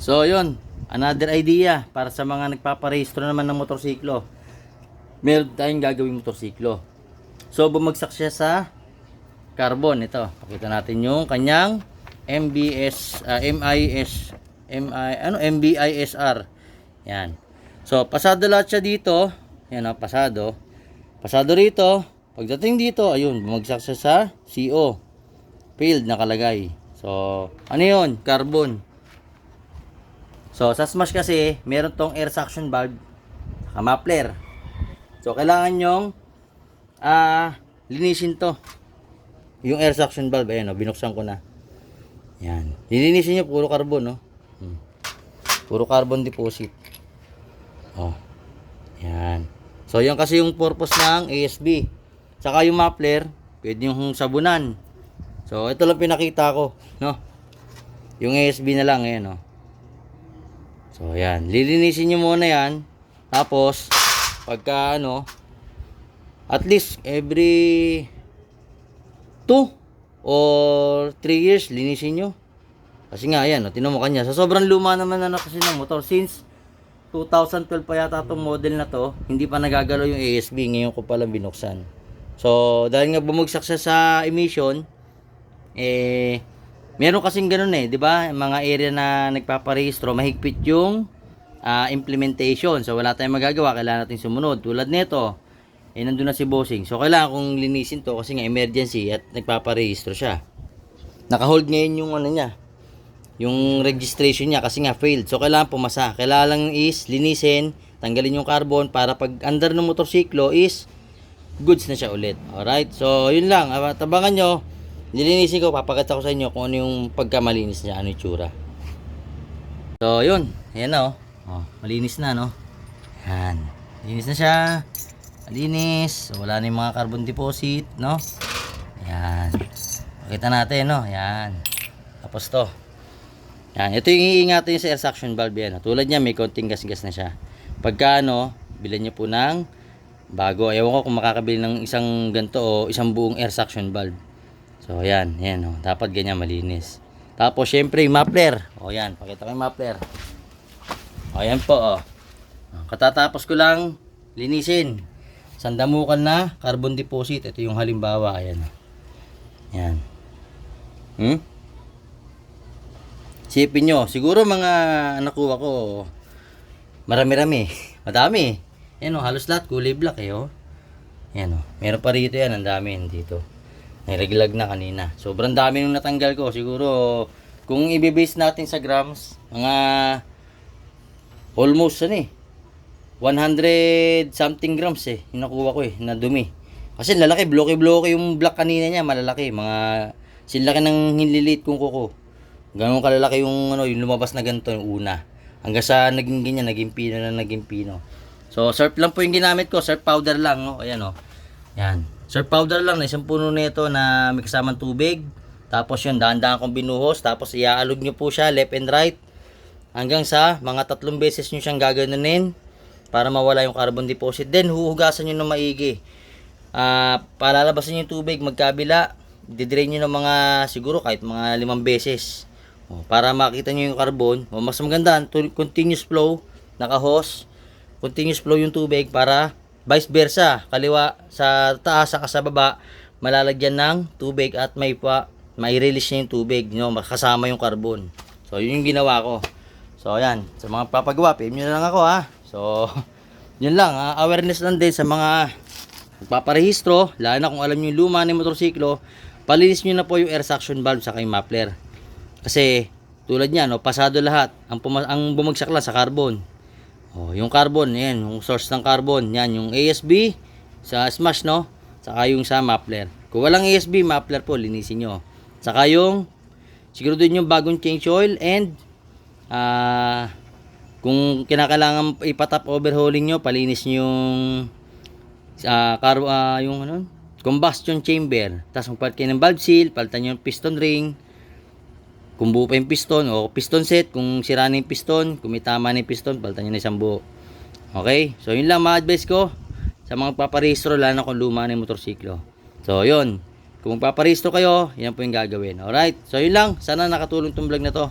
So yun, another idea para sa mga nagpaparehistro naman ng motorsiklo. Meron tayong gagawing motorsiklo. So bumagsak siya sa carbon. Ito, pakita natin yung kanyang MBISR. Yan. So pasado lahat siya dito. Yan o, pasado. Pasado rito. Pagdating dito, ayun, bumagsak siya sa CO. Failed nakalagay. So, ano yun? Carbon. So, sa smash kasi, meron tong air suction valve, muffler. So, kailangan nyong linisin to. Yung air suction valve, ayan o, binuksan ko na. Yan. Lilinisin nyo, puro carbon, no? Puro carbon deposit. Oh. Yan. So, yan kasi yung purpose ng ASB. Saka yung muffler, pwede yung sabunan. So, ito lang pinakita ko, no? Yung ASB na lang, ayan, no? So, yan. Lilinisin nyo muna yan. Tapos, pagka, at least, every 2 or 3 years, linisin nyo. Kasi nga, ayan, tinan mo kanya. Sa sobrang luma naman na kasi ng motor. Since 2012 pa yata itong model na to, hindi pa nagagalaw yung ASB. Ngayon ko palang binuksan. So, dahil nga bumagsak siya sa emission, meron kasing ganun di ba? Mga area na nagpaparehistro, mahigpit yung implementation. So wala tayong magagawa, kailangan natin sumunod. Tulad nito, nandun na si bossing. So kailangan kong linisin to kasi nga emergency at nagpaparehistro siya. Naka-hold ngayon yung niya, yung registration niya kasi nga failed. So kailangan pumasa. Kailangan lang is linisin, tanggalin yung carbon para pag under ng motorsiklo is goods na siya ulit. Alright? So yun lang, tabangan nyo. Nilinisin ko, papakita ko sa inyo kung ano yung pagkamalinis niya, ano yung tsura. So, yun. Ayan na, malinis na, no? Ayan. Malinis na siya. Malinis. So, wala na yung mga carbon deposit, no? Ayan. Pakita natin, no? Ayan. Tapos to. Ayan. Ito yung iingatan nyo sa air suction valve yan. Tulad niya, may konting gas-gas na siya. Pagka, bilan nyo po ng bago. Ewan ko kung makakabili ng isang ganito o isang buong air suction valve. So, ayan, dapat ganyan malinis. Tapos, syempre, yung muffler. Ayan, pakita ko yung muffler. Ayan po, katatapos ko lang linisin. Sandamukan na carbon deposit. Ito yung halimbawa, ayan. Ayan. Sipin nyo, siguro mga nakuha ko, marami-rami. Madami. Ayan, halos lahat, kulay black, Ayan, meron pa rito yan, ang dami dito. Niraglag na kanina. Sobrang dami nung natanggal ko. Siguro, kung i-base natin sa grams, mga almost 100 something grams yung nakuha ko na dumi. Kasi lalaki, bloke-bloke yung black kanina niya, malalaki. Mga silaki ng hinlilit kong kuko. Ganun kalalaki yung yung lumabas na ganito yung una. Hanggang sa naging ganyan, naging pino. So, surf lang po yung ginamit ko. Surf powder lang, Ayan, Yan. Surf powder lang na isang puno nito na may kasamang tubig. Tapos yun, dahan-dahan kong binuhos. Tapos iaalog nyo po siya left and right. Hanggang sa mga 3 beses nyo siyang gaganunin para mawala yung carbon deposit. Then huhugasan nyo ng maigi. Palalabasan nyo yung tubig magkabila. Didrain nyo ng mga siguro kahit mga 5 beses. Para makita nyo yung carbon. Mas maganda, continuous flow. Naka-hose. Continuous flow yung tubig para vice versa, kaliwa sa taas saka sa baba, malalagyan ng tubig at mai-release niya yung tubig, kasama yung carbon. So, yun yung ginawa ko. So, ayan, sa mga papagawa, PM nyo na lang ako, So, yun lang, awareness lang din sa mga magpaparehistro, lalo na kung alam nyo yung luma ng motorsiklo, palinis nyo na po yung air suction valve saka yung muffler. Kasi, tulad niya, pasado lahat, ang bumagsak lang sa carbon. Yung carbon, yan, yung source ng carbon, yan, yung ASB sa smash, saka yung sa muffler. Kung walang ASB, muffler po, linisin nyo. Saka yung, siguro din yung bagong change oil and, kung kinakailangan ipatap overhauling nyo, palinis nyo yung, combustion chamber. Tapos magpalit kayo ng valve seal, palitan nyo yung piston ring. Kung buo pa yung piston o piston set, kung sira na yung piston, kung may tama na yung piston, palitan nyo na isang buo. Okay? So, yun lang ma-advise ko sa mga paparehistro, lalo na kung luma na yung motorsiklo. So, yun. Kung paparehistro kayo, yan po yung gagawin. Alright? So, yun lang. Sana nakatulong itong vlog na to.